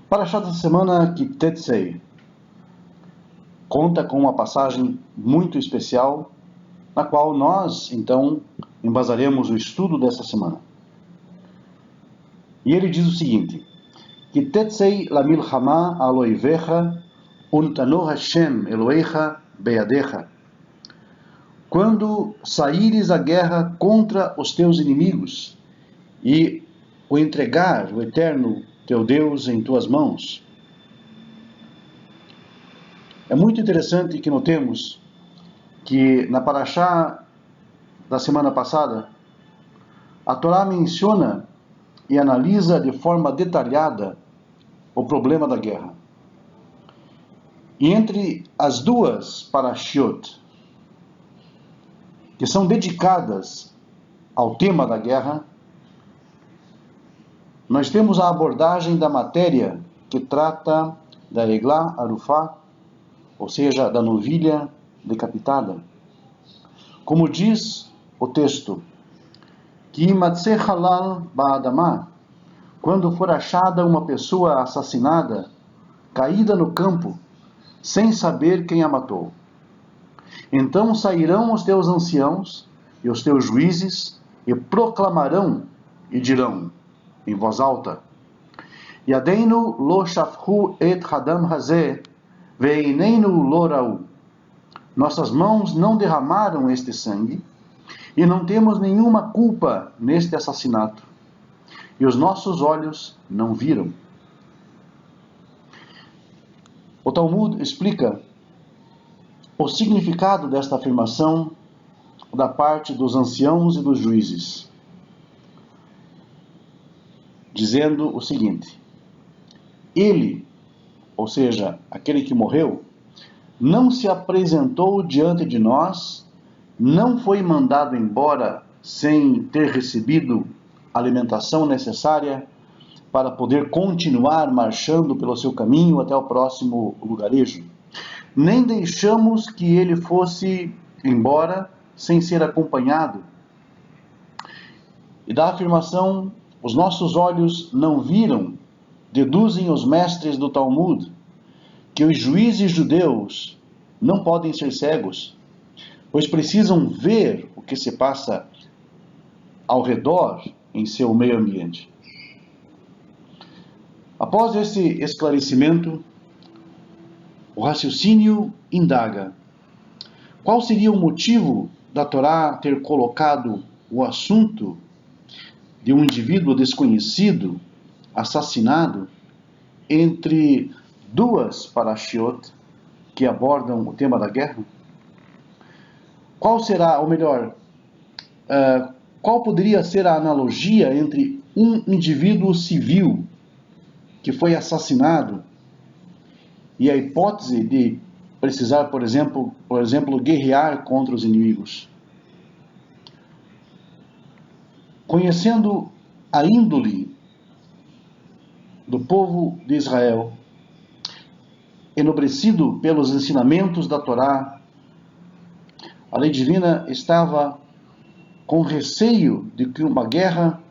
Parashá da semana Ki-Tetzei conta com uma passagem muito especial, na qual nós, então, embasaremos o estudo dessa semana. E ele diz o seguinte: Ki-Tetzei la milchama aloivecha untano Hashem Elohecha beyadecha. Quando saíres à guerra contra os teus inimigos e o entregar o eterno teu Deus em tuas mãos. É muito interessante que notemos que na Parashá da semana passada, a Torá menciona e analisa de forma detalhada o problema da guerra. E entre as duas Parashiot, que são dedicadas ao tema da guerra, nós temos a abordagem da matéria que trata da Eglá Arufá, ou seja, da novilha decapitada. Como diz o texto, Ki matzeh halal ba'adamá, quando for achada uma pessoa assassinada, caída no campo, sem saber quem a matou. Então sairão os teus anciãos e os teus juízes e proclamarão e dirão em voz alta: Yadeinu lo shafchu et hadam hazeh ve'eineinu lo ra'u. Nossas mãos não derramaram este sangue e não temos nenhuma culpa neste assassinato. E os nossos olhos não viram. O Talmud explica o significado desta afirmação da parte dos anciãos e dos juízes, dizendo o seguinte: ele, ou seja, aquele que morreu, não se apresentou diante de nós, não foi mandado embora sem ter recebido a alimentação necessária para poder continuar marchando pelo seu caminho até o próximo lugarejo. Nem deixamos que ele fosse embora sem ser acompanhado. E da afirmação, os nossos olhos não viram, deduzem os mestres do Talmud, que os juízes judeus não podem ser cegos, pois precisam ver o que se passa ao redor em seu meio ambiente. Após esse esclarecimento, o raciocínio indaga: qual seria o motivo da Torá ter colocado o assunto de um indivíduo desconhecido, assassinado, entre duas parashiot que abordam o tema da guerra? Qual será, ou melhor, qual poderia ser a analogia entre um indivíduo civil que foi assassinado e a hipótese de precisar, por exemplo, guerrear contra os inimigos? Conhecendo a índole do povo de Israel, enobrecido pelos ensinamentos da Torá, a lei divina estava com receio de que uma guerra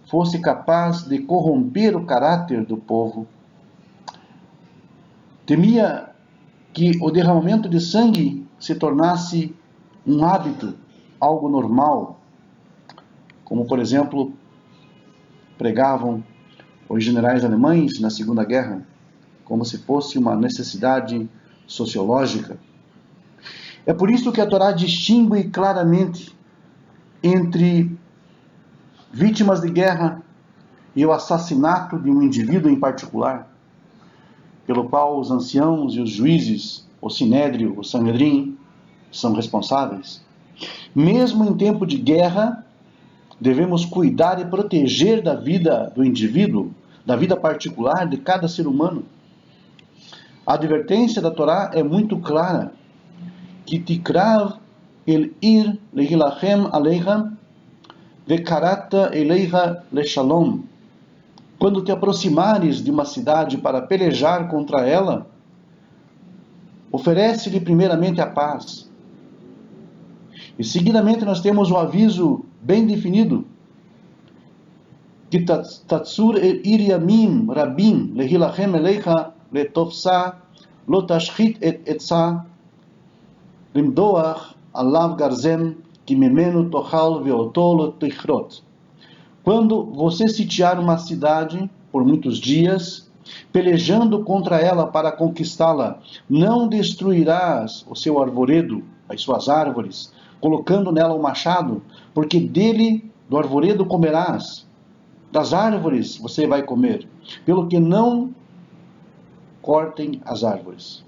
fosse capaz de corromper o caráter do povo. Temia que o derramamento de sangue se tornasse um hábito, algo normal, como, por exemplo, pregavam os generais alemães na Segunda Guerra, como se fosse uma necessidade sociológica. É por isso que a Torá distingue claramente entre vítimas de guerra e o assassinato de um indivíduo em particular, pelo qual os anciãos e os juízes, o Sinédrio, o Sanhedrin, são responsáveis. Mesmo em tempo de guerra, devemos cuidar e proteger da vida do indivíduo, da vida particular de cada ser humano. A advertência da Torá é muito clara: que tikrav el ir lehilachem aleha vekarata eleiha leshalom. Quando te aproximares de uma cidade para pelejar contra ela, oferece-lhe primeiramente a paz. E seguidamente nós temos o aviso bem definido: כי תצור עיר ימים רבים להילחם אליך לתופסה, לא תשחית את עצה, למדוח עליו גרזן, que ממנו תאכל ואותו לא תכרות. Quando você sitiar uma cidade por muitos dias, pelejando contra ela para conquistá-la, não destruirás o seu arvoredo, as suas árvores, colocando nela o machado, porque dele, do arvoredo, comerás. Das árvores você vai comer, pelo que não cortem as árvores.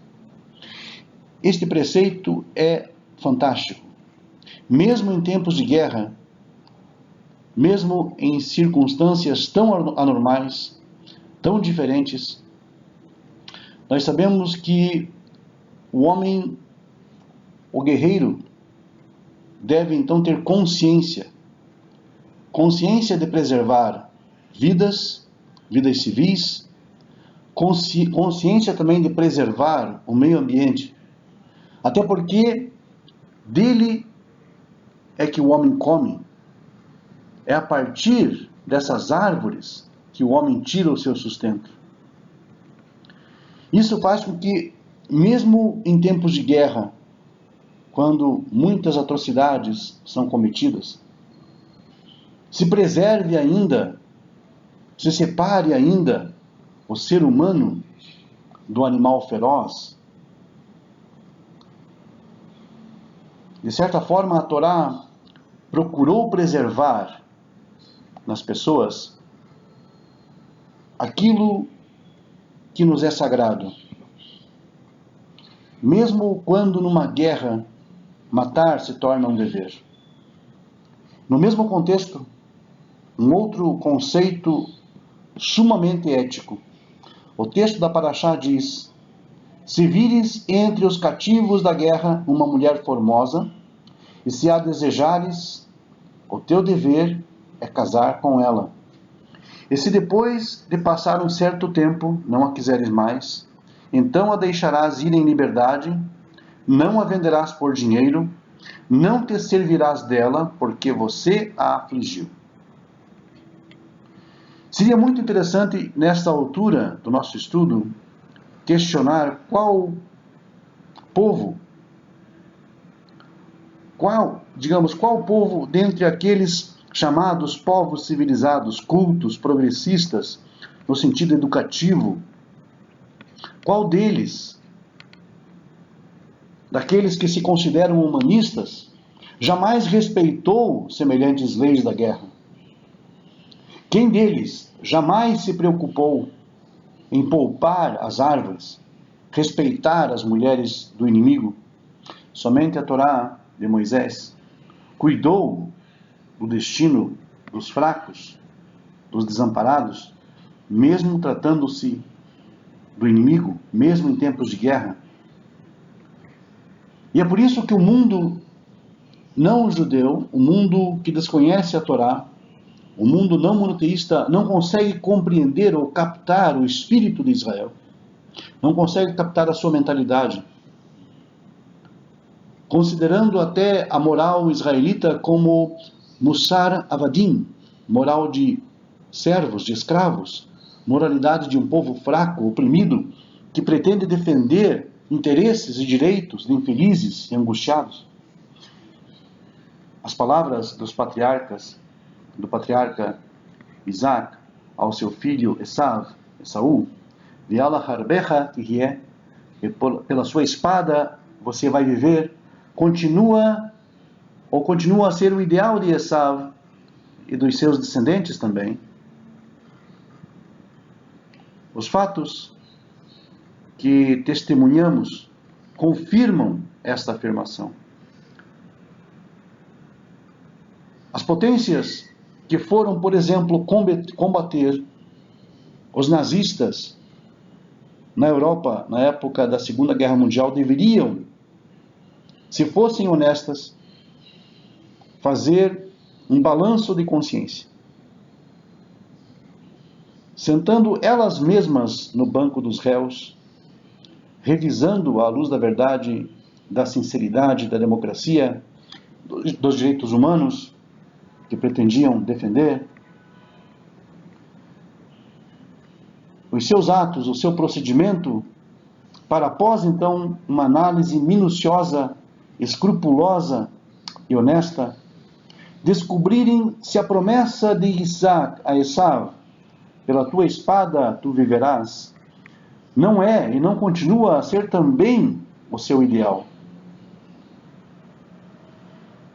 Este preceito é fantástico. Mesmo em tempos de guerra, mesmo em circunstâncias tão anormais, tão diferentes, nós sabemos que o homem, o guerreiro, deve então ter consciência de preservar vidas civis, consciência também de preservar o meio ambiente, até porque dele é que o homem come, é a partir dessas árvores que o homem tira o seu sustento. Isso faz com que, mesmo em tempos de guerra, quando muitas atrocidades são cometidas, se preserve ainda, se separe ainda o ser humano do animal feroz. De certa forma, a Torá procurou preservar nas pessoas aquilo que nos é sagrado. Mesmo quando numa guerra matar se torna um dever. No mesmo contexto, um outro conceito sumamente ético. O texto da Parashá diz: se vires entre os cativos da guerra uma mulher formosa, e se a desejares, o teu dever é casar com ela. E se depois de passar um certo tempo não a quiseres mais, então a deixarás ir em liberdade, não a venderás por dinheiro, não te servirás dela, porque você a afligiu. Seria muito interessante, nesta altura do nosso estudo, questionar qual povo dentre aqueles chamados povos civilizados, cultos, progressistas, no sentido educativo, qual deles, daqueles que se consideram humanistas, jamais respeitou semelhantes leis da guerra? Quem deles jamais se preocupou em poupar as árvores, respeitar as mulheres do inimigo? Somente a Torá de Moisés cuidou do destino dos fracos, dos desamparados, mesmo tratando-se do inimigo, mesmo em tempos de guerra. E é por isso que o mundo não judeu, o mundo que desconhece a Torá, o mundo não monoteísta, não consegue compreender ou captar o espírito de Israel, não consegue captar a sua mentalidade, considerando até a moral israelita como Mussar Avadim, moral de servos, de escravos, moralidade de um povo fraco, oprimido, que pretende defender interesses e direitos de infelizes e angustiados. As palavras dos patriarcas, do patriarca Isaac ao seu filho Esaú, Viala harbecha tihyeh, pela sua espada você vai viver, continua a ser o ideal de Esaú e dos seus descendentes também. Os fatos que testemunhamos confirmam esta afirmação. As potências que foram, por exemplo, combater os nazistas na Europa na época da Segunda Guerra Mundial deveriam, se fossem honestas, fazer um balanço de consciência, sentando elas mesmas no banco dos réus, revisando à luz da verdade, da sinceridade, da democracia, dos direitos humanos que pretendiam defender, os seus atos, o seu procedimento, para após então uma análise minuciosa, escrupulosa e honesta, descobrirem se a promessa de Isaac a Esaú, pela tua espada tu viverás, não é e não continua a ser também o seu ideal.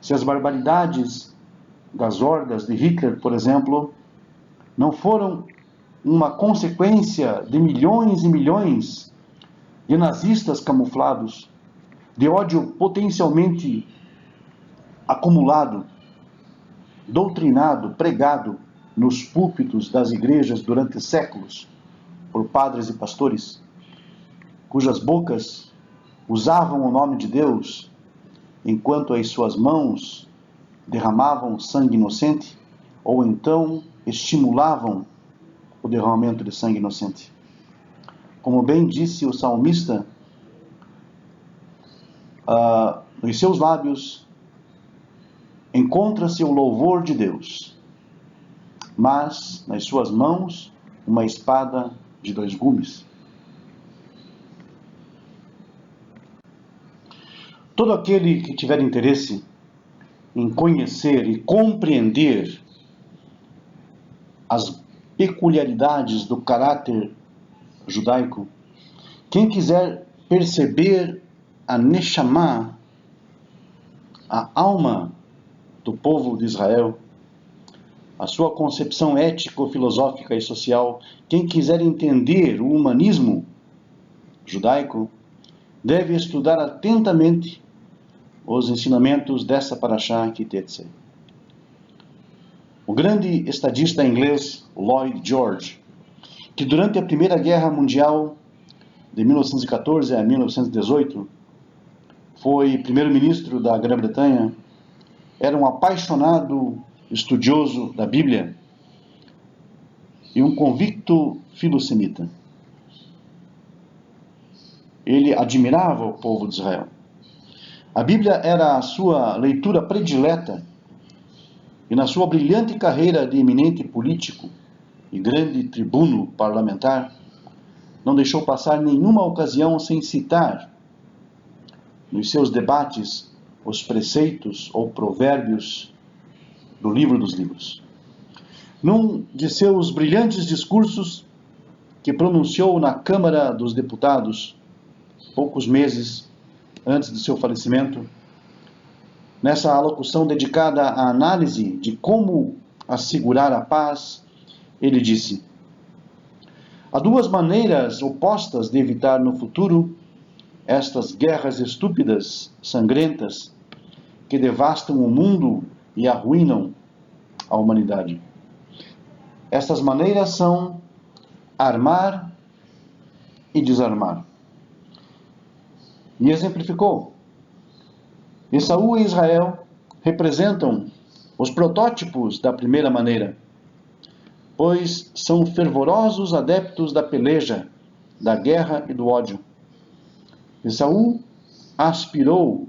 Se as barbaridades das hordas de Hitler, por exemplo, não foram uma consequência de milhões e milhões de nazistas camuflados, de ódio potencialmente acumulado, doutrinado, pregado nos púlpitos das igrejas durante séculos por padres e pastores, cujas bocas usavam o nome de Deus, enquanto as suas mãos derramavam sangue inocente, ou então estimulavam o derramamento de sangue inocente. Como bem disse o salmista, nos seus lábios encontra-se o louvor de Deus, mas nas suas mãos uma espada de dois gumes. Todo aquele que tiver interesse em conhecer e compreender as peculiaridades do caráter judaico, quem quiser perceber a Neshama, a alma do povo de Israel, a sua concepção ético-filosófica e social, quem quiser entender o humanismo judaico, deve estudar atentamente os ensinamentos dessa Parashá Ki-Tetzei. O grande estadista inglês Lloyd George, que durante a Primeira Guerra Mundial, de 1914 a 1918, foi primeiro-ministro da Grã-Bretanha, era um apaixonado estudioso da Bíblia e um convicto filosemita. Ele admirava o povo de Israel. A Bíblia era a sua leitura predileta, e na sua brilhante carreira de eminente político e grande tribuno parlamentar, não deixou passar nenhuma ocasião sem citar nos seus debates os preceitos ou provérbios do livro dos livros. Num de seus brilhantes discursos que pronunciou na Câmara dos Deputados, poucos meses antes do seu falecimento, nessa alocução dedicada à análise de como assegurar a paz, ele disse: há duas maneiras opostas de evitar no futuro estas guerras estúpidas, sangrentas, que devastam o mundo e arruinam a humanidade. Estas maneiras são armar e desarmar. E exemplificou: Esaú e Israel representam os protótipos da primeira maneira, pois são fervorosos adeptos da peleja, da guerra e do ódio. Esaú aspirou,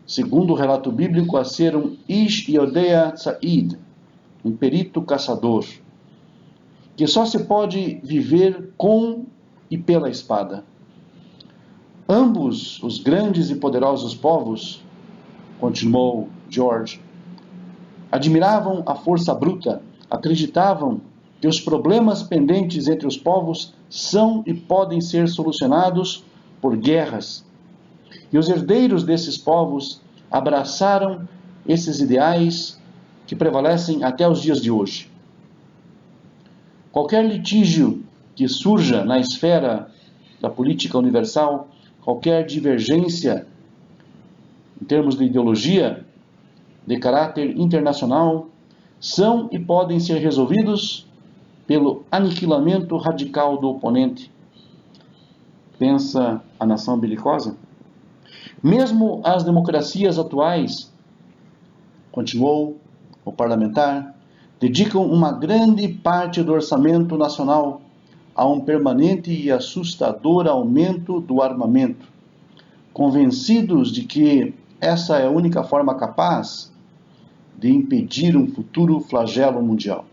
segundo o relato bíblico, a ser um Ish Yodea Tza'id, um perito caçador, que só se pode viver com e pela espada. Ambos os grandes e poderosos povos, continuou George, admiravam a força bruta, acreditavam que os problemas pendentes entre os povos são e podem ser solucionados por guerras. E os herdeiros desses povos abraçaram esses ideais que prevalecem até os dias de hoje. Qualquer litígio que surja na esfera da política universal, qualquer divergência em termos de ideologia, de caráter internacional, são e podem ser resolvidos pelo aniquilamento radical do oponente. Pensa a nação belicosa? Mesmo as democracias atuais, continuou o parlamentar, dedicam uma grande parte do orçamento nacional a um permanente e assustador aumento do armamento, convencidos de que essa é a única forma capaz de impedir um futuro flagelo mundial.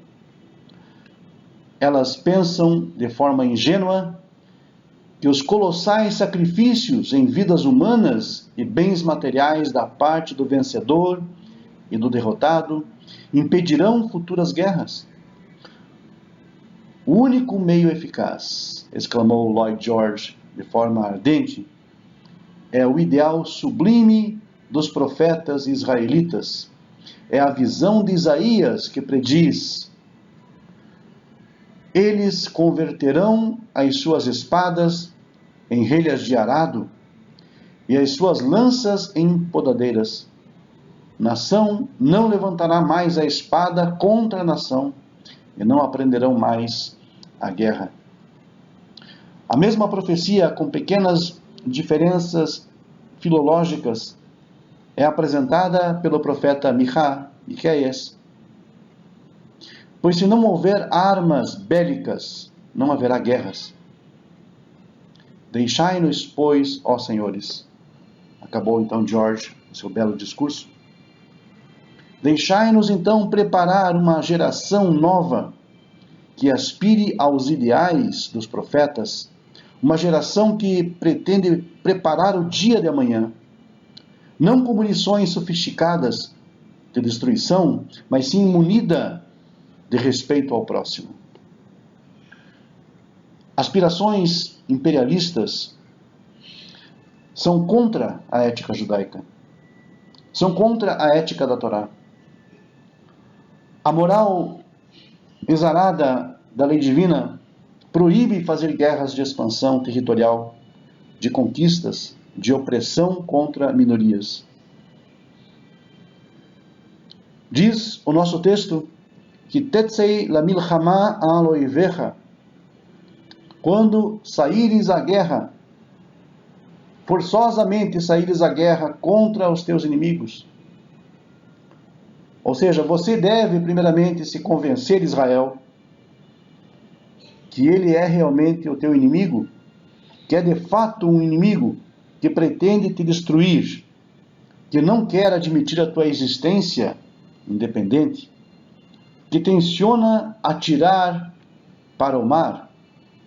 elas pensam de forma ingênua que os colossais sacrifícios em vidas humanas e bens materiais da parte do vencedor e do derrotado impedirão futuras guerras. O único meio eficaz, exclamou Lloyd George de forma ardente, é o ideal sublime dos profetas israelitas. É a visão de Isaías que prediz: eles converterão as suas espadas em relhas de arado e as suas lanças em podadeiras. Nação não levantará mais a espada contra a nação e não aprenderão mais a guerra. A mesma profecia, com pequenas diferenças filológicas, é apresentada pelo profeta Miqueias. Pois se não houver armas bélicas, não haverá guerras. Deixai-nos, pois, ó senhores. Acabou então George o seu belo discurso. Deixai-nos então preparar uma geração nova que aspire aos ideais dos profetas, uma geração que pretende preparar o dia de amanhã, não com munições sofisticadas de destruição, mas sim munida de respeito ao próximo. Aspirações imperialistas são contra a ética judaica, são contra a ética da Torá. A moral exarada da lei divina proíbe fazer guerras de expansão territorial, de conquistas, de opressão contra minorias. Diz o nosso texto que Tetzei la milchama al oivecha, quando saíres à guerra, forçosamente saíres à guerra contra os teus inimigos. Ou seja, você deve primeiramente se convencer, Israel, que ele é realmente o teu inimigo, que é de fato um inimigo que pretende te destruir, que não quer admitir a tua existência independente, que tenciona atirar para o mar,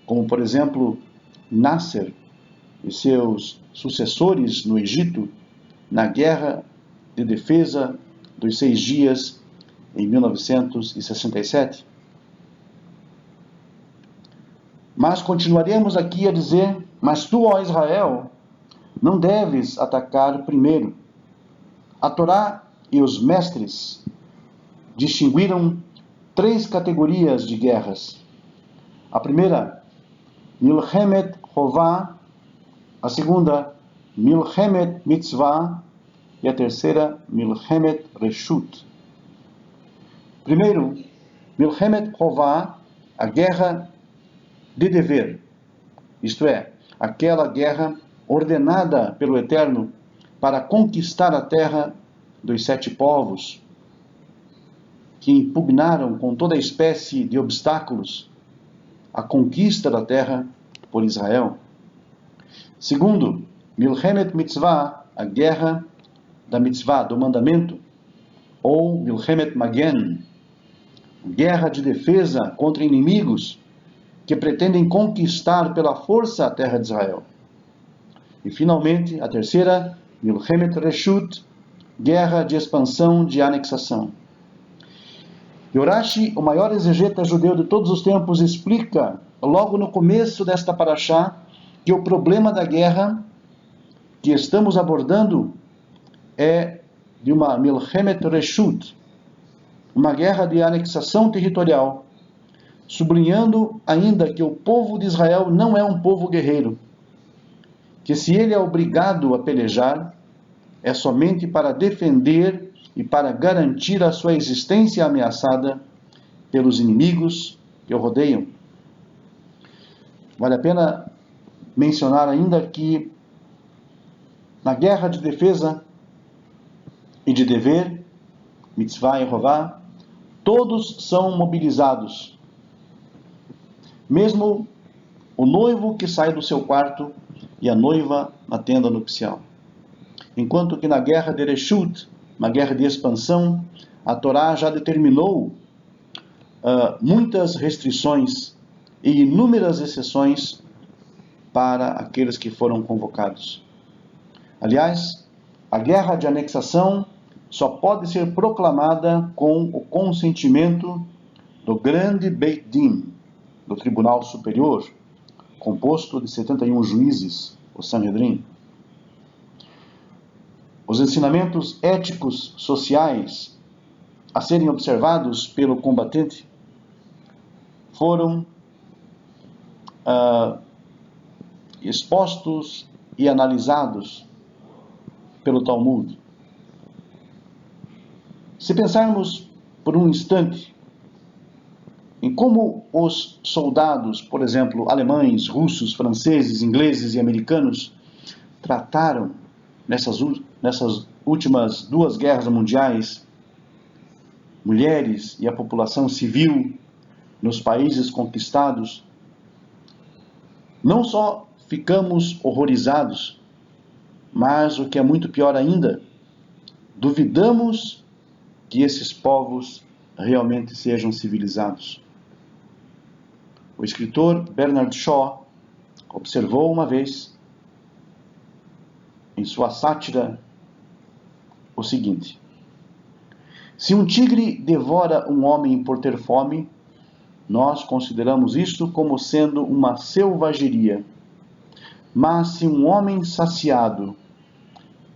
como por exemplo Nasser e seus sucessores no Egito, na guerra de defesa dos 6 dias em 1967. Mas continuaremos aqui a dizer: mas tu, ó Israel, não deves atacar primeiro. A Torá e os mestres distinguiram 3 categorias de guerras. A primeira, Milchemet Chová, a segunda, Milchemet Mitzvah, e a terceira, Milchemet Reshut. Primeiro, Milchemet Chová, a guerra de dever, isto é, aquela guerra ordenada pelo Eterno para conquistar a terra dos 7 povos que impugnaram com toda espécie de obstáculos a conquista da terra por Israel. Segundo, Milchemet Mitzvah, a guerra da mitzvah, do mandamento, ou Milchemet Magen, guerra de defesa contra inimigos que pretendem conquistar pela força a terra de Israel. E finalmente, a terceira, Milchemet Reshut, guerra de expansão, de anexação. Yorashi, o maior exegeta judeu de todos os tempos, explica logo no começo desta parashá que o problema da guerra que estamos abordando é de uma Milchemet Reshut, uma guerra de anexação territorial, sublinhando ainda que o povo de Israel não é um povo guerreiro, que se ele é obrigado a pelejar, é somente para defender e para garantir a sua existência ameaçada pelos inimigos que o rodeiam. Vale a pena mencionar ainda que na guerra de defesa e de dever, mitzvah e rová, todos são mobilizados. Mesmo o noivo que sai do seu quarto e a noiva na tenda nupcial. Enquanto que na guerra de Reshut, uma guerra de expansão, a Torá já determinou muitas restrições e inúmeras exceções para aqueles que foram convocados. Aliás, a guerra de anexação só pode ser proclamada com o consentimento do grande Beit Din, do Tribunal Superior, composto de 71 juízes, o Sanhedrin. Os ensinamentos éticos sociais a serem observados pelo combatente foram expostos e analisados pelo Talmud. Se pensarmos por um instante em como os soldados, por exemplo, alemães, russos, franceses, ingleses e americanos trataram nessas últimas 2 guerras mundiais mulheres e a população civil nos países conquistados, não só ficamos horrorizados, mas o que é muito pior ainda, duvidamos que esses povos realmente sejam civilizados. O escritor Bernard Shaw observou uma vez, em sua sátira, o seguinte: se um tigre devora um homem por ter fome, nós consideramos isto como sendo uma selvageria. Mas se um homem saciado,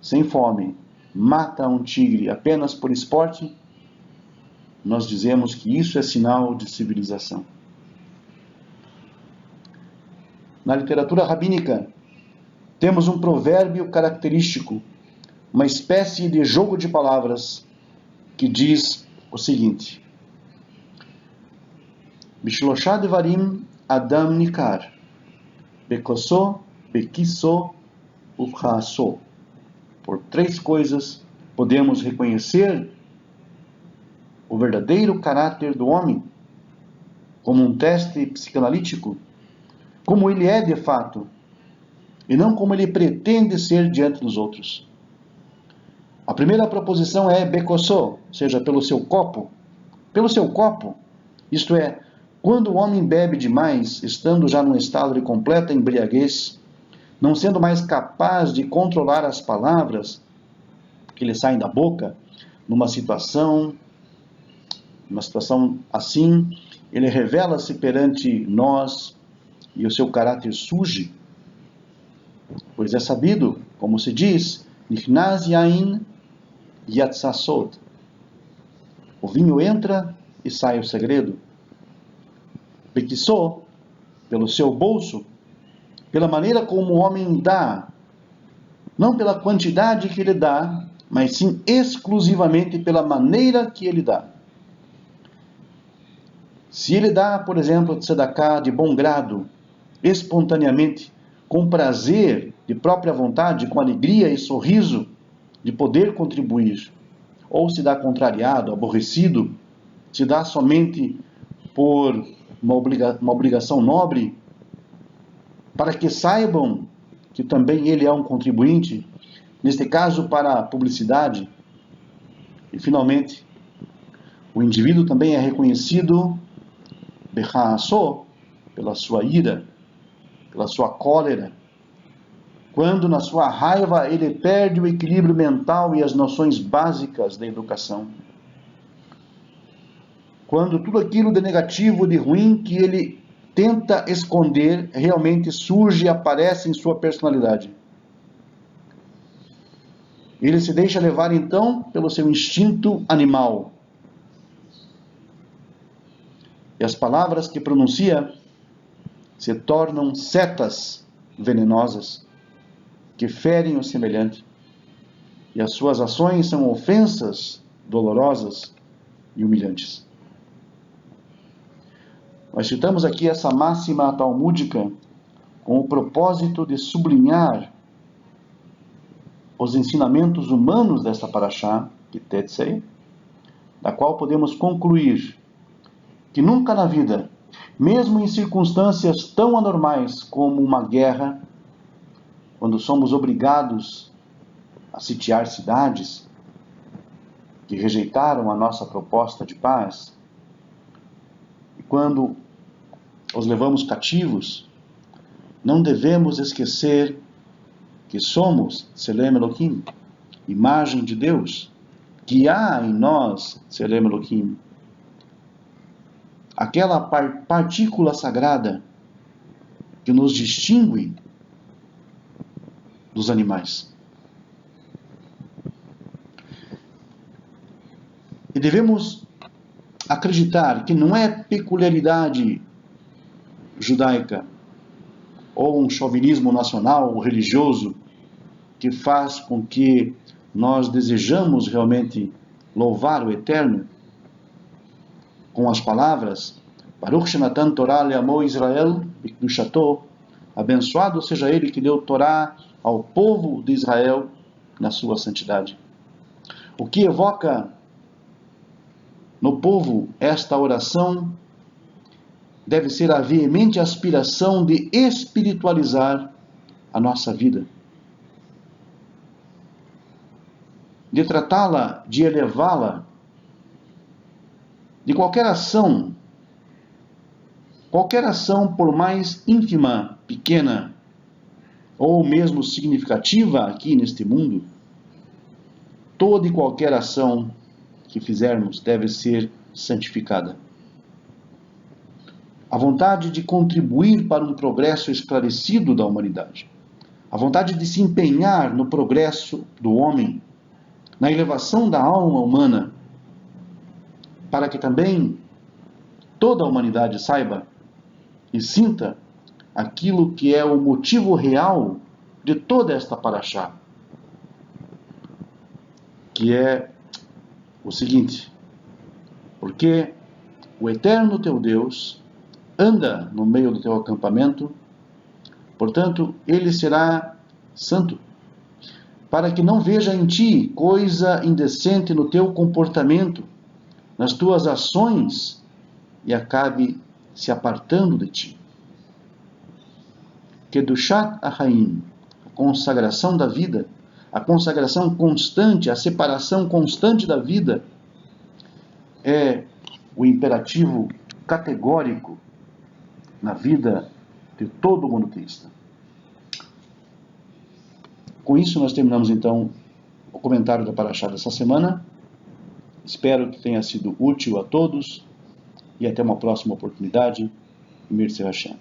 sem fome, mata um tigre apenas por esporte, nós dizemos que isso é sinal de civilização. Na literatura rabínica, temos um provérbio característico, uma espécie de jogo de palavras, que diz o seguinte: Bishlosha devarim Adam nikar, bekoso, bekiso, ukhaso. Por 3 coisas podemos reconhecer o verdadeiro caráter do homem, como um teste psicanalítico, como ele é de fato, e não como ele pretende ser diante dos outros. A primeira proposição é bekoso, ou seja, pelo seu copo. Pelo seu copo, isto é, quando o homem bebe demais, estando já num estado de completa embriaguez, não sendo mais capaz de controlar as palavras que lhe saem da boca, numa situação assim, ele revela-se perante nós e o seu caráter surge, pois é sabido, como se diz, Nichnaz yain yatsa sod. O vinho entra e sai o segredo. Bekiso, pelo seu bolso, pela maneira como o homem dá, não pela quantidade que ele dá, mas sim exclusivamente pela maneira que ele dá. Se ele dá, por exemplo, tzedakah de bom grado, espontaneamente, com prazer, de própria vontade, com alegria e sorriso, de poder contribuir, ou se dá contrariado, aborrecido, se dá somente por uma obrigação nobre, para que saibam que também ele é um contribuinte, neste caso para a publicidade. E finalmente, o indivíduo também é reconhecido pela sua ira, pela sua cólera, quando na sua raiva ele perde o equilíbrio mental e as noções básicas da educação. Quando tudo aquilo de negativo, de ruim que ele tenta esconder, realmente surge e aparece em sua personalidade. Ele se deixa levar então pelo seu instinto animal. E as palavras que pronuncia se tornam setas venenosas que ferem o semelhante. E as suas ações são ofensas dolorosas e humilhantes. Nós citamos aqui essa máxima talmúdica com o propósito de sublinhar os ensinamentos humanos desta parashá, Kitetsei, da qual podemos concluir que nunca na vida, mesmo em circunstâncias tão anormais como uma guerra, quando somos obrigados a sitiar cidades que rejeitaram a nossa proposta de paz, quando os levamos cativos, não devemos esquecer que somos Tselem Elohim, imagem de Deus, que há em nós Tselem Elohim, aquela partícula sagrada que nos distingue dos animais. E devemos acreditar que não é peculiaridade judaica ou um chauvinismo nacional ou religioso que faz com que nós desejamos realmente louvar o Eterno com as palavras Baruch Shenatan Torah le'amo Israel b'kedushato, abençoado seja ele que deu Torá ao povo de Israel na sua santidade. O que evoca no povo esta oração deve ser a veemente aspiração de espiritualizar a nossa vida, de tratá-la, de elevá-la, de qualquer ação por mais ínfima, pequena, ou mesmo significativa aqui neste mundo, toda e qualquer ação que fizermos deve ser santificada. A vontade de contribuir para um progresso esclarecido da humanidade, a vontade de se empenhar no progresso do homem, na elevação da alma humana, para que também toda a humanidade saiba e sinta aquilo que é o motivo real de toda esta paraxá, que é o seguinte: porque o Eterno teu Deus anda no meio do teu acampamento, portanto, ele será santo, para que não veja em ti coisa indecente no teu comportamento, nas tuas ações, e acabe se apartando de ti. Kedushat Ahaim, a consagração da vida, a consagração constante, a separação constante da vida, é o imperativo categórico na vida de todo monoteísta. Com isso, nós terminamos então o comentário da paraxá dessa semana. Espero que tenha sido útil a todos e até uma próxima oportunidade. Mir Hashem.